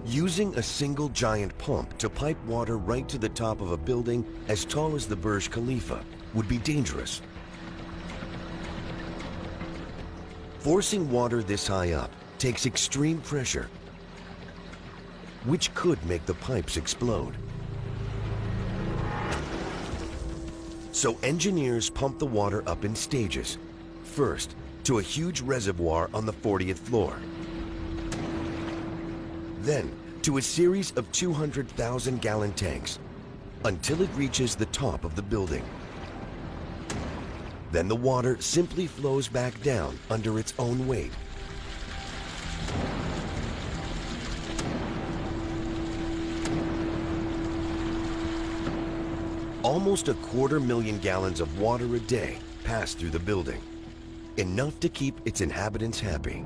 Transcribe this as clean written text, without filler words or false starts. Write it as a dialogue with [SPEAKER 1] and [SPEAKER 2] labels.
[SPEAKER 1] Using a single giant pump to pipe water right to the top of a building as tall as the Burj Khalifa would be dangerous. Forcing water this high up takes extreme pressure, which could make the pipes explode. So engineers pump the water up in stages. First, to a huge reservoir on the 40th floor. Then, to a series of 200,000-gallon tanks, until it reaches the top of the building. Then the water simply flows back down under its own weight. Almost 250,000 gallons of water a day pass through the building, enough to keep its inhabitants happy.